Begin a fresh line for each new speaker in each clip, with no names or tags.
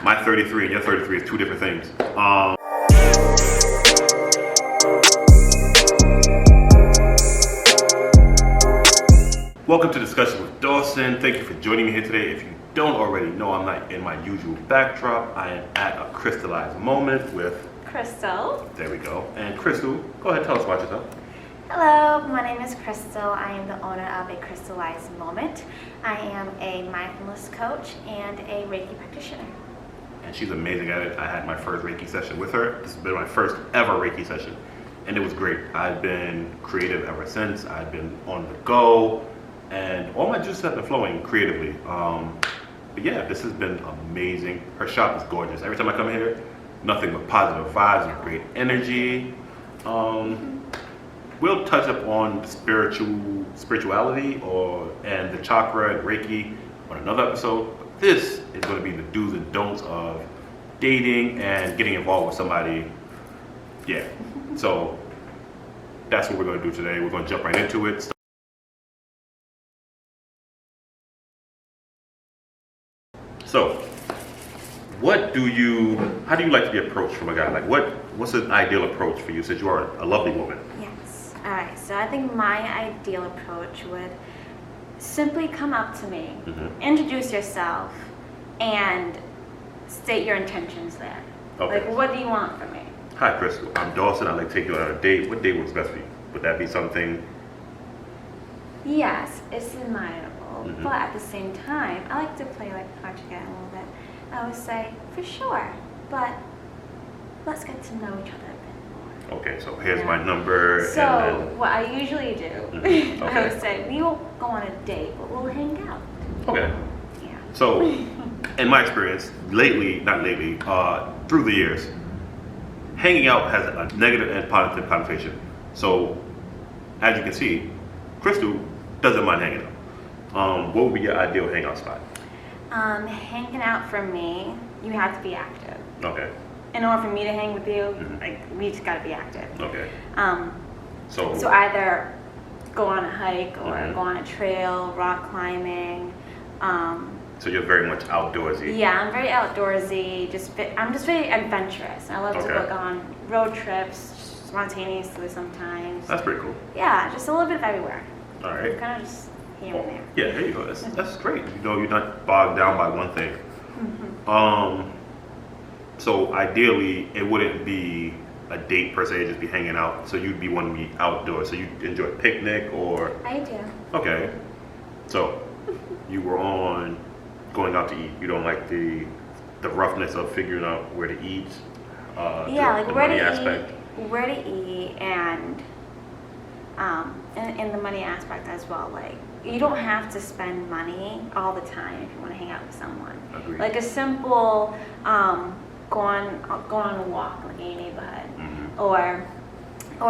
My 33 and your 33 is two different things. Welcome to Discussion with Dawson. Thank you for joining me here today. If you don't already know, I'm not in my usual backdrop. I am at a Crystalized Moment with
Crystal.
There we go. And Crystal, go ahead, tell us about yourself.
Hello, my name is Crystal. I am the owner of a Crystalized Moment. I am a mindfulness coach and a Reiki practitioner.
And she's amazing at it. I had my first Reiki session with her. This has been my first ever Reiki session. And it was great. I've been creative ever since. I've been on the go. And all my juices have been flowing creatively. But yeah, this has been amazing. Her shop is gorgeous. Every time I come here, nothing but positive vibes and great energy. We'll touch up on spirituality and the chakra and Reiki on another episode. But this is going to be the do's and don'ts of dating and getting involved with somebody. Yeah. So that's what we're going to do today. We're going to jump right into it. So, how do you like to be approached from a guy? Like, what's an ideal approach for you since you are a lovely woman?
Yes. All right. So I think my ideal approach would simply come up to me, introduce yourself, and state your intentions there.
Okay.
Like, what do you want from me?
Hi, Crystal. I'm Dawson. I'd like to take you on a date. What date works best for you? Would that be something?
Yes, it's admirable, but at the same time, I like to play like hard to get a little bit. I would say, for sure, but let's get to know each other a bit more.
Okay, so here's my number.
So
and then...
what I usually do,
Okay.
I would say, we won't go on a date, but we'll hang out.
Okay.
Yeah.
So, in my experience, through the years, hanging out has a negative and positive connotation. So, as you can see, Crystal doesn't mind hanging out. What would be your ideal hangout spot?
Hanging out for me, you have to be active.
Okay.
In order for me to hang with you, we just gotta be active.
Okay.
So either go on a hike or go on a trail, rock climbing.
So you're very much outdoorsy.
Yeah, I'm very outdoorsy. I'm just very adventurous. I love to go on road trips spontaneously sometimes.
That's pretty cool.
Yeah, just a little bit of everywhere.
All right.
Kind of just here and there.
Yeah, there you go. That's great. You know, you're not bogged down by one thing. So ideally, it wouldn't be a date per se, it'd just be hanging out. So you'd be wanting to be outdoors. So you enjoy a picnic or?
I do.
Okay. So you were on going out to eat. You don't like the roughness of figuring out where to eat. The money aspect.
Where to eat, and in the money aspect as well. Like, you don't have to spend money all the time if you want to hang out with someone.
Agreed.
Like a simple go on a walk like in a neighborhood, or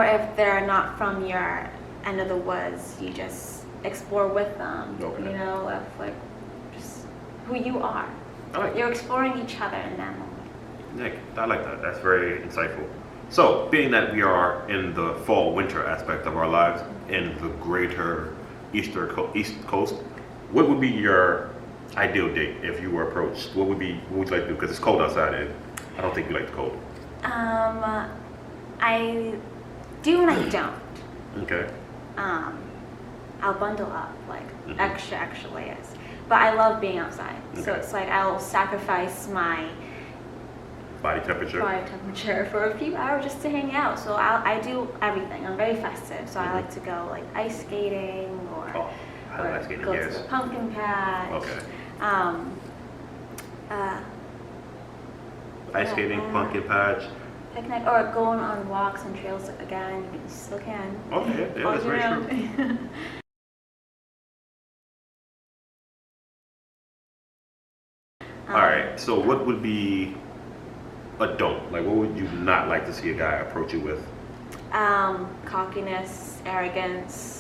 if they're not from your end of the woods, you just explore with them.
Okay.
You know, of like just who you are. You're exploring each other in that moment.
Nick, I like that. That's very insightful. So, being that we are in the fall-winter aspect of our lives in the greater East Coast, what would be your ideal date if you were approached? What would you like to do? Because it's cold outside, and I don't think you like the cold.
I do and I don't.
Okay.
I'll bundle up like extra layers, but I love being outside. Okay. So it's like I'll sacrifice my
body temperature
for a few hours just to hang out. So I do everything. I'm very festive, so I like to go like ice skating or go to the pumpkin patch.
Okay. Ice skating, pumpkin patch.
Picnic, or going on walks and trails again. You still can.
Okay, yeah, that's very true. All right. So what would be a don't? Like, what would you not like to see a guy approach you with?
Cockiness, arrogance,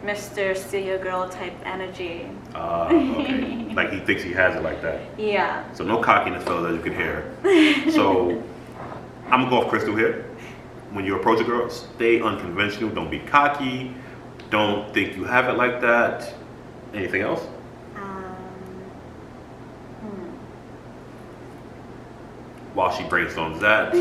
Mr. Steal Your Girl type energy.
Okay. Like he thinks he has it like that.
Yeah.
So no cockiness, fellas, as you can hear. So I'm gonna go off Crystal here. When you approach a girl, stay unconventional. Don't be cocky. Don't think you have it like that. Anything else? while she brainstorms that.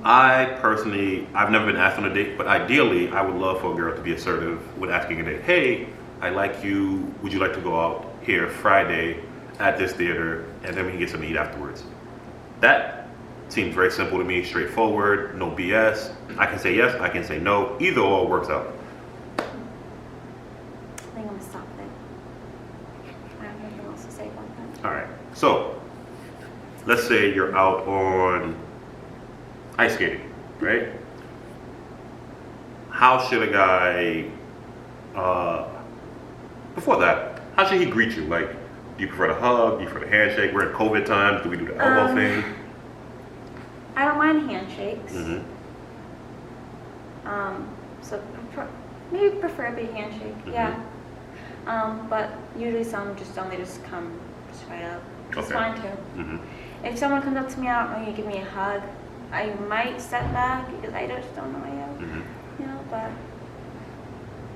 I've never been asked on a date, but ideally, I would love for a girl to be assertive when asking a date. Hey, I like you. Would you like to go out here Friday at this theater, and then we can get something to eat afterwards? That seems very simple to me, straightforward, no BS. I can say yes, I can say no. Either or works out.
I think I'm gonna stop there. I have nothing else to say about that.
All right. So, let's say you're out on ice skating, right? How should a guy, before that, how should he greet you? Like, do you prefer the hug? Do you prefer the handshake? We're in COVID times. Do we do the elbow thing?
I don't mind handshakes.
Mm-hmm.
So maybe preferably handshake,
Mm-hmm.
yeah. But usually some just only just come straight up. It's
Okay.
fine too.
Mm-hmm.
If someone comes up to me, I don't know, you give me a hug, I might step back because I just don't know yet.
Mm-hmm.
You know, but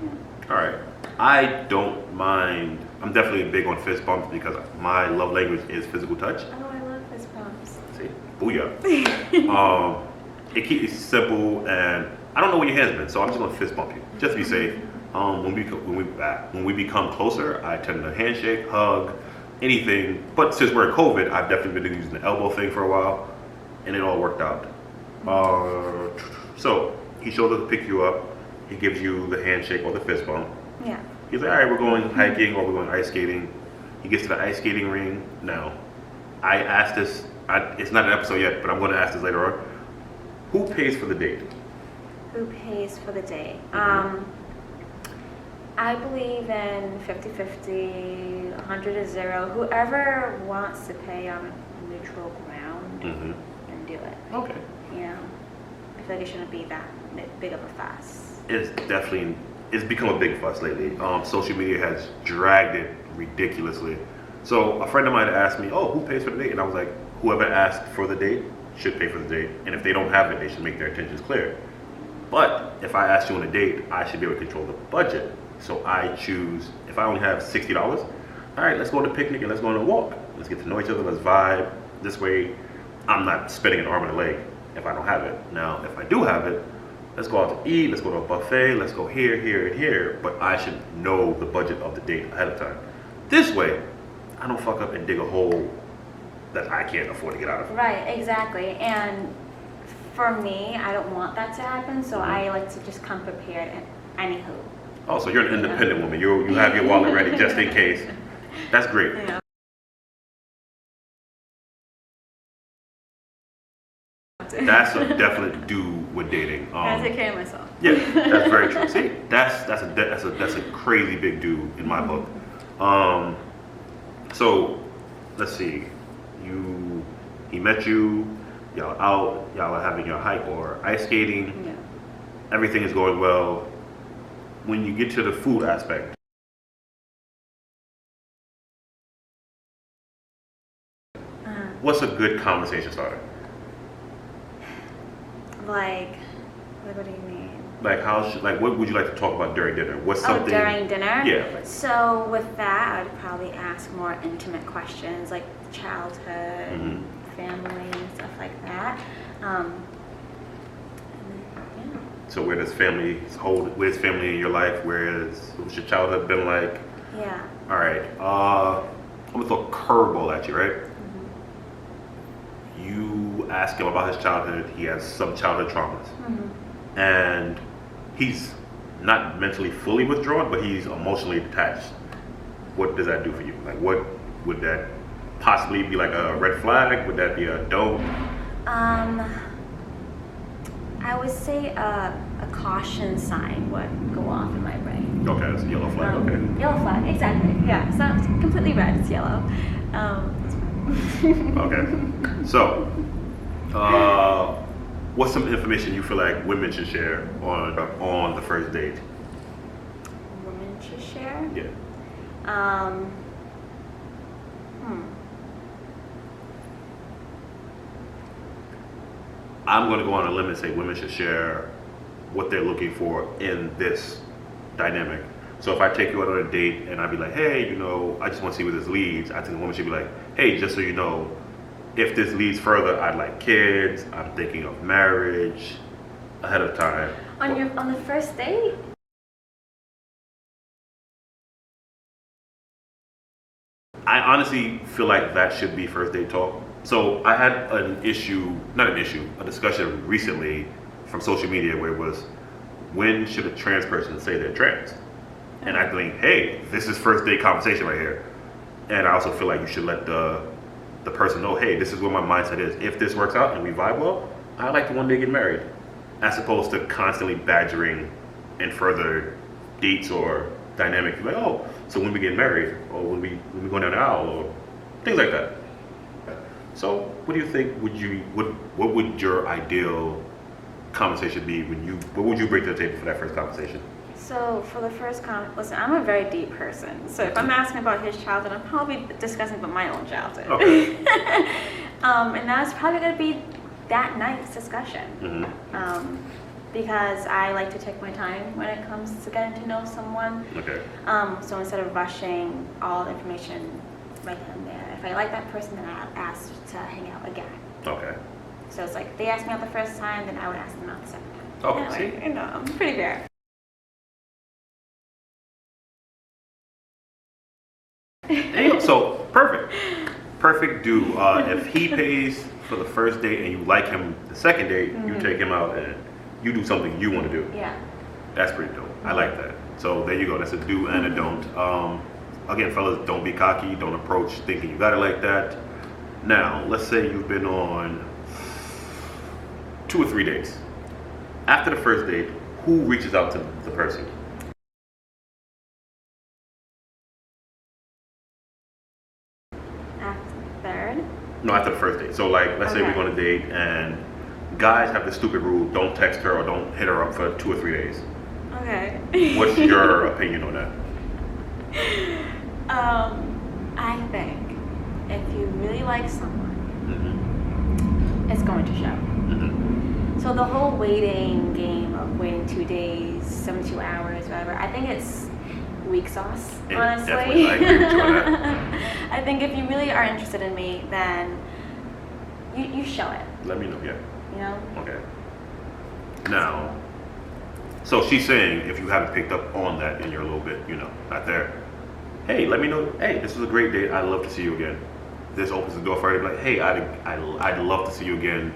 yeah.
All right. I don't mind. I'm definitely big on fist bumps because my love language is physical touch.
Oh, I love fist bumps.
See, booyah. It keeps it simple, and I don't know where your hand's been, so I'm just gonna fist bump you, just to be safe. When we become closer, I tend to handshake, hug, anything. But since we're in COVID, I've definitely been using the elbow thing for a while, and it all worked out. So he shows up to pick you up. He gives you the handshake or the fist bump.
Yeah.
He's like, all right, we're going hiking or we're going ice skating. He gets to the ice skating ring. Now, I asked this, it's not an episode yet, but I'm going to ask this later on. Who pays for the date?
Who pays for the date?
Mhm.
I believe in 50-50, 100-0. Whoever wants to pay on neutral ground
Mm-hmm.
and do it.
Okay.
You know, I feel like it shouldn't be that big of a fuss.
It's become a big fuss lately. Social media has dragged it ridiculously. So a friend of mine asked me, oh, who pays for the date? And I was like, whoever asked for the date should pay for the date. And if they don't have it, they should make their intentions clear. But if I ask you on a date, I should be able to control the budget. So I choose, if I only have $60, all right, let's go on a picnic and let's go on a walk. Let's get to know each other, let's vibe. This way, I'm not spending an arm and a leg if I don't have it. Now, if I do have it, let's go out to eat, let's go to a buffet, let's go here, here, and here. But I should know the budget of the date ahead of time. This way, I don't fuck up and dig a hole that I can't afford to get out of.
Right, exactly. And for me, I don't want that to happen, so I like to just come prepared anywho.
Oh, so you're an independent woman. You have your wallet ready just in case. That's great.
Yeah.
That's a definite do with dating.
I take care of myself.
Yeah, that's very true. See, that's a crazy big do in my book. So let's see. He met you. Y'all out. Y'all are having your hike or ice skating.
Yeah.
Everything is going well. When you get to the food aspect, what's a good conversation starter?
Like, what do you mean?
Like what would you like to talk about during dinner? What's something?
Oh, during dinner?
Yeah.
So with that, I would probably ask more intimate questions like childhood,
Mhm.
family, and stuff like that. And then,
So where's family in your life? What's your childhood been like?
yeah.
All right. I'm gonna throw a curveball at you, right?
Mm-hmm.
You ask him about his childhood. He has some childhood traumas,
Mm-hmm.
and he's not mentally fully withdrawn, but he's emotionally detached. What does that do for you? Like, what would that possibly be like a red flag? Would that be a don't?
I would say a caution sign would go off in my brain.
Okay, that's a yellow flag. Okay.
Yellow flag, exactly. Yeah, it's not completely red, it's yellow. That's fine.
Okay. So, what's some information you feel like women should share on the first date?
Women should share?
Yeah. I'm going to go on a limb and say women should share what they're looking for in this dynamic. So if I take you out on a date and I'd be like, hey, you know, I just want to see where this leads, I think the woman should be like, hey, just so you know, if this leads further, I'd like kids, I'm thinking of marriage ahead of time.
On the first date?
I honestly feel like that should be first date talk. So I had a discussion recently from social media where it was, when should a trans person say they're trans? And I think, hey, this is first date conversation right here. And I also feel like you should let the person know, hey, this is what my mindset is. If this works out and we vibe well, I'd like to one day get married. As opposed to constantly badgering in further dates or dynamic. Like, oh, so when we get married, or when we go down the aisle, or things like that. So what do you think what would your ideal conversation be what would you bring to the table for that first conversation?
So for the first listen, I'm a very deep person. So if I'm asking about his childhood, I'm probably discussing about my own childhood.
Okay.
And that's probably going to be that night's discussion.
Mm-hmm.
Because I like to take my time when it comes to getting to know someone.
Okay.
So instead of rushing all the information right then and there, if I like that person, then I'll ask to hang out again.
Okay.
So it's like they asked me out the first time, then I would ask them out the second time.
Oh,
Anyway,
see?
you know, I'm pretty fair.
So perfect dude. If he pays for the first date and you like him the second date, you take him out and you do something you want to do.
Yeah.
That's pretty dope. I like that. So there you go. That's a do and a don't. Again, fellas, don't be cocky. Don't approach thinking you got it like that. Now, let's say you've been on 2 or 3 dates. After the first date, who reaches out to the person?
After the third.
No, after the first date. So like, let's say we're going to date and guys have this stupid rule, don't text her or don't hit her up for 2 or 3 days.
Okay.
What's your opinion on that?
I think if you really like someone, it's going to show.
Mm-hmm.
So the whole waiting game of waiting 2 days, 72 hours, whatever, I think it's weak sauce, honestly.
Definitely, I agree with you on that.
I think if you really are interested in me, then you show it.
Let me know, yeah.
You know?
Okay. Now, so she's saying if you haven't picked up on that and you're a little bit, you know, not there, hey, let me know, hey, this was a great date, I'd love to see you again. This opens the door for her to be like, hey, I'd love to see you again.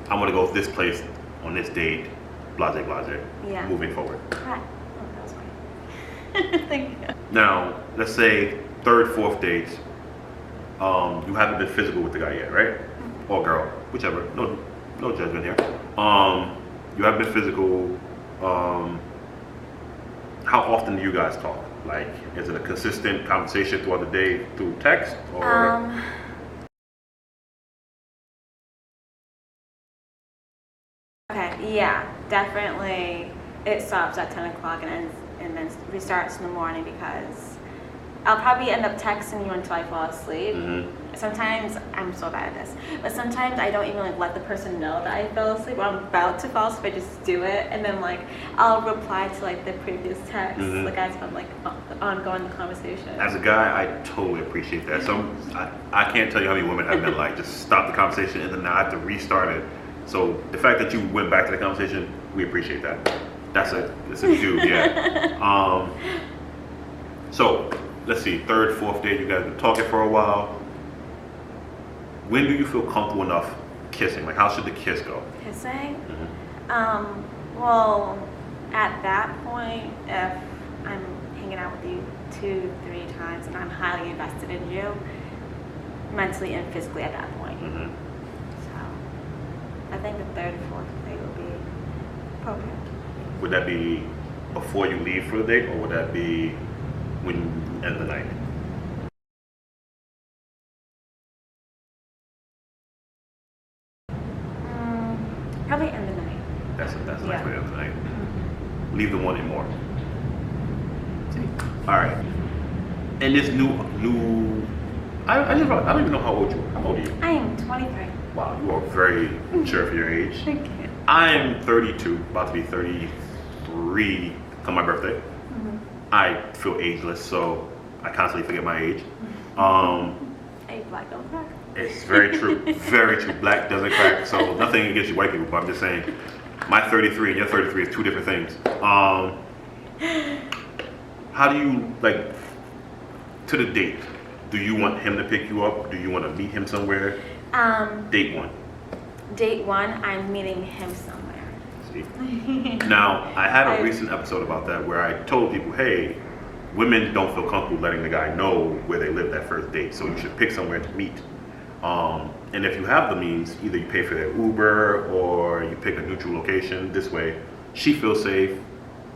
I want to go to this place on this date, blase, blase,
Yeah.
moving forward.
Right. Oh, that was great. Thank you.
Now, let's say 3rd, 4th dates, you haven't been physical with the guy yet, right? Or girl, whichever, no judgment here. You haven't been physical. How often do you guys talk? Like, is it a consistent conversation throughout the day through text or?
Okay, yeah, definitely. It stops at 10 o'clock and then restarts in the morning because I'll probably end up texting you until I fall asleep.
Mm-hmm.
Sometimes, I'm so bad at this, but sometimes I don't even like let the person know that I fell asleep or I'm about to fall asleep. I just do it, and then like I'll reply to like the previous text, like as if I'm like ongoing the conversation.
As a guy, I totally appreciate that. So I can't tell you how many women have been like, just stop the conversation and then now I have to restart it. So the fact that you went back to the conversation, we appreciate that. That's a dude, yeah. So let's see, 3rd, 4th date, you guys been talking for a while. When do you feel comfortable enough kissing? Like, how should the kiss go?
Kissing?
Mm-hmm.
Well, at that point, if I'm hanging out with you 2, 3 times and I'm highly invested in you, mentally and physically at that point.
Mm-hmm.
So, I think the 3rd and 4th date would be appropriate.
Would that be before you leave for the date, or would that be when you end the night?
Probably end the night.
That's a nice way to end the night.
Mm-hmm.
Leave them wanting more. All right. And this I don't even know how old you are. How old are you?
I am 23.
Wow, you are very mature for your age.
Thank you.
I am 32, about to be 33 come my birthday.
Mm-hmm.
I feel ageless, so I constantly forget my age.
Hey, black don't crack.
It's very true. Very true. Black doesn't crack. So nothing against you white people, but I'm just saying my 33 and your 33 is two different things. How do you, like, to the date, do you want him to pick you up? Do you want to meet him somewhere? Date one.
Date one, I'm meeting him somewhere.
See? Now, I had a recent episode about that where I told people, hey, women don't feel comfortable letting the guy know where they live that first date, so you should pick somewhere to meet. And if you have the means, either you pay for their Uber or you pick a neutral location. This way, she feels safe.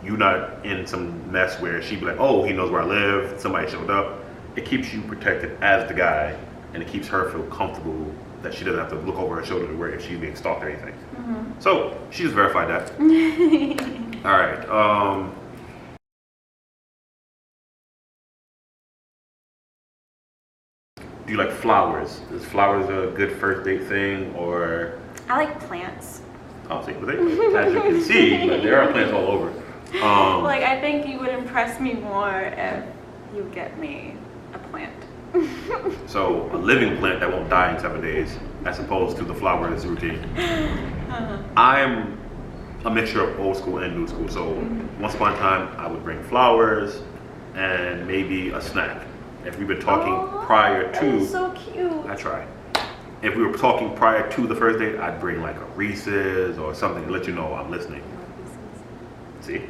You're not in some mess where she'd be like, oh, he knows where I live, somebody showed up. It keeps you protected as the guy, and it keeps her feel comfortable that she doesn't have to look over her shoulder to worry if she's being stalked or anything. Mm-hmm. So she just verified that. All right. Do you like flowers? Is flowers a good first date thing, or?
I like plants.
Oh, see, as you can see, like, there are plants all over.
Like, I think you would impress me more if you get me a plant.
So a living plant that won't die in 7 days, as opposed to the flowers routine. I'm a mixture of old school and new school. So once upon a time, I would bring flowers and maybe a snack. If we've been talking prior to,
that is so cute. I
try. If we were talking prior to the first date, I'd bring like a Reese's or something to let you know I'm listening. See,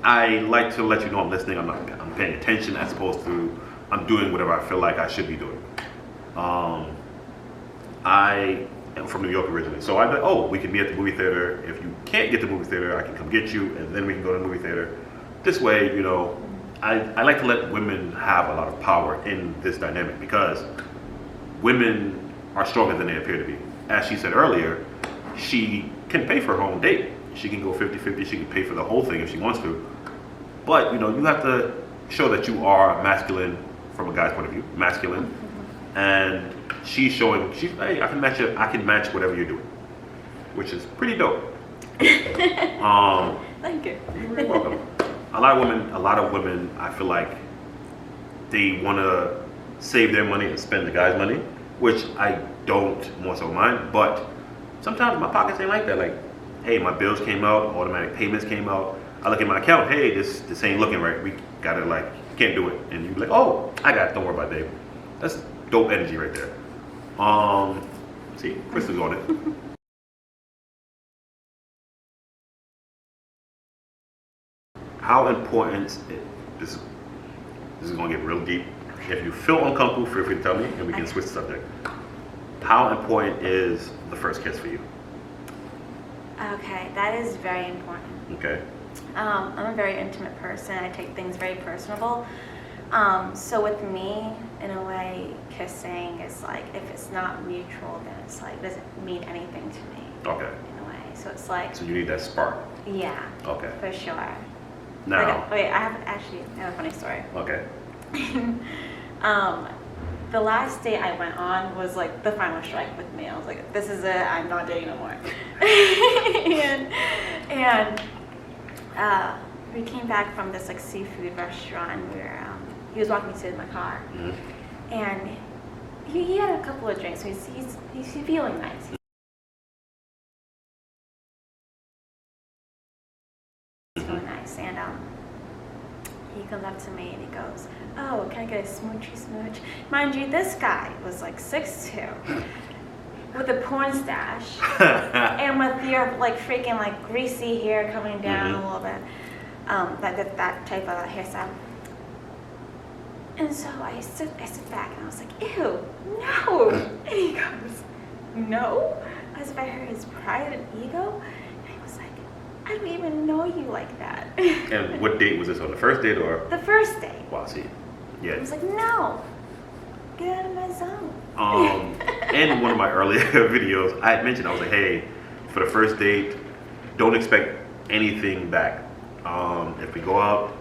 I like to let you know I'm listening. I'm paying attention as opposed to I'm doing whatever I feel like I should be doing. I am from New York originally, so I'd be like, oh, we can meet at the movie theater. If you can't get to the movie theater, I can come get you, and then we can go to the movie theater. This way, you know, I like to let women have a lot of power in this dynamic because women are stronger than they appear to be. As she said earlier, she can pay for her own date. She can go 50-50, she can pay for the whole thing if she wants to. But, you know, you have to show that you are masculine from a guy's point of view, masculine. And she's showing, hey, I can match whatever you're doing, which is pretty dope.
Thank you.
You're very welcome. A lot of women, I feel like they want to save their money and spend the guy's money, which I don't more so mind, but sometimes my pockets ain't like that. Like, hey, my bills came out, automatic payments came out. I look at my account, hey, this ain't looking right. We gotta, like, can't do it. And you be like, oh, I got it, don't worry about it, babe. That's dope energy right there. See, Chris is on it. How important, this is gonna get real deep. If you feel uncomfortable, feel free to tell me and we can switch the subject. How important is the first kiss for you?
Okay, that is very important.
Okay.
I'm a very intimate person. I take things very personable. So with me, in a way, kissing is like, if it's not mutual, then it's like, doesn't mean anything to me.
Okay.
In a way. So it's like.
So you need that spark.
Yeah.
Okay.
For sure.
Now.
Like, wait, I have a funny story.
Okay.
The last date I went on was like the final strike with me. I was like, this is it, I'm not dating no more. and we came back from this like seafood restaurant where he was walking me to my car. Mm-hmm. And he had a couple of drinks, so he's feeling nice. He's feeling nice. And he comes up to me and he goes, oh, can I get a smoochy smooch? Mind you, this guy was like 6'2", with a porn stash, and with your like freaking like greasy hair coming down a little bit, that type of hairstyle. And so I sit back and I was like, ew, no. And he goes, no? As if I heard his pride and ego. And I was like, I don't even know you like that.
And what date was this on? The first date or?
The first date.
Wow, see. Yeah.
I was like, no, get out of my zone.
In one of my earlier videos, I had mentioned, I was like, hey, for the first date, don't expect anything back. If we go out,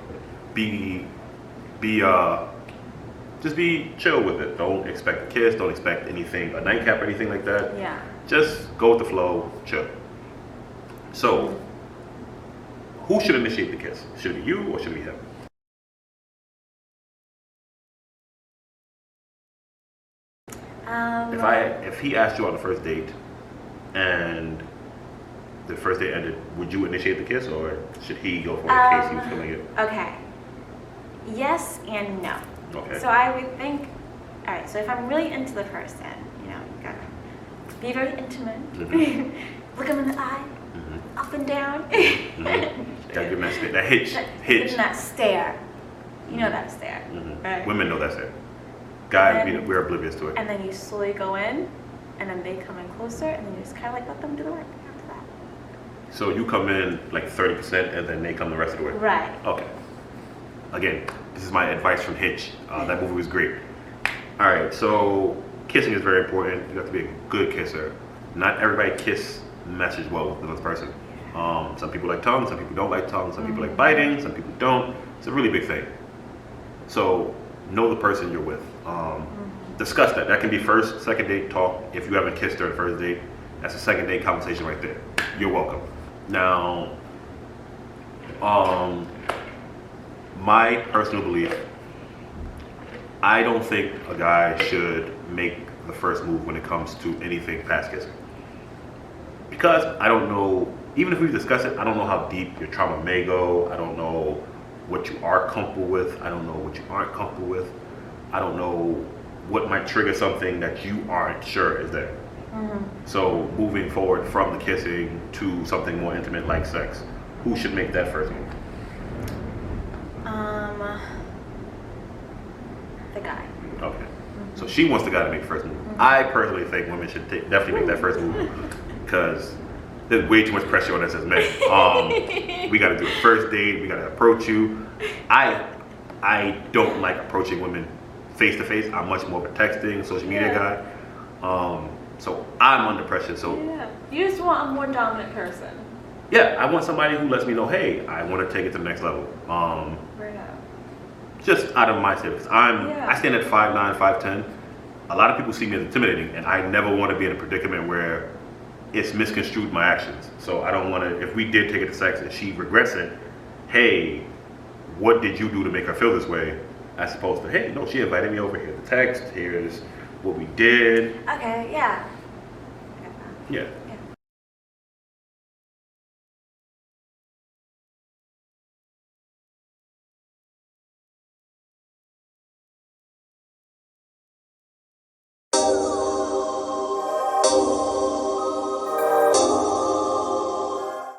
just be chill with it. Don't expect a kiss, don't expect anything, a nightcap or anything like that.
Yeah.
Just go with the flow, chill. So, Who should initiate the kiss? Should it be you or should it be him? If he asked you on the first date and the first date ended, would you initiate the kiss or should he go for it in case he was feeling it?
Okay. Yes and no.
Okay.
So I would think, all right, so if I'm really into the person, you gotta be very intimate. Look him in the eye, up and down.
Gotta give him that hitch.
Give him that stare. You know that stare, right?
Women know that stare. Guys, we're oblivious to it.
And then you slowly go in, and then they come in closer, and then you just kind of like let them do the work after that.
So you come in like 30%, and then they come the rest of the way.
Right.
Okay. Again, this is my advice from Hitch. That movie was great. All right, so kissing is very important. You have to be a good kisser. Not everybody meshes well with another person. Some people like tongue, some people don't like tongue, some people like biting, some people don't. It's a really big thing. So know the person you're with. Discuss that. That can be first, second date talk. If you haven't kissed her the first date, that's a second date conversation right there. You're welcome. Now, my personal belief, I don't think a guy should make the first move when it comes to anything past kissing. Because I don't know, even if we discuss it, I don't know how deep your trauma may go. I don't know what you are comfortable with. I don't know what you aren't comfortable with. I don't know what might trigger something that you aren't sure is there. So moving forward from the kissing to something more intimate like sex, who should make that first move?
The guy.
Okay. So she wants the guy to make the first move. I personally think women should definitely make that first move because there's way too much pressure on us as men. We got to do a first date. We got to approach you. I don't like approaching women face to face. I'm much more of a texting, social media guy. So I'm under pressure. So
you just want a more dominant person.
Yeah, I want somebody who lets me know, hey, I want to take it to the next level. Just out of my status. I stand at 5'9", 5'10". A lot of people see me as intimidating, and I never want to be in a predicament where it's misconstrued my actions. So I don't want to, if we did take it to sex and she regrets it, hey, what did you do to make her feel this way? As opposed to, hey, no, she invited me over here to text, here's what we did.
Okay, yeah.
Yeah.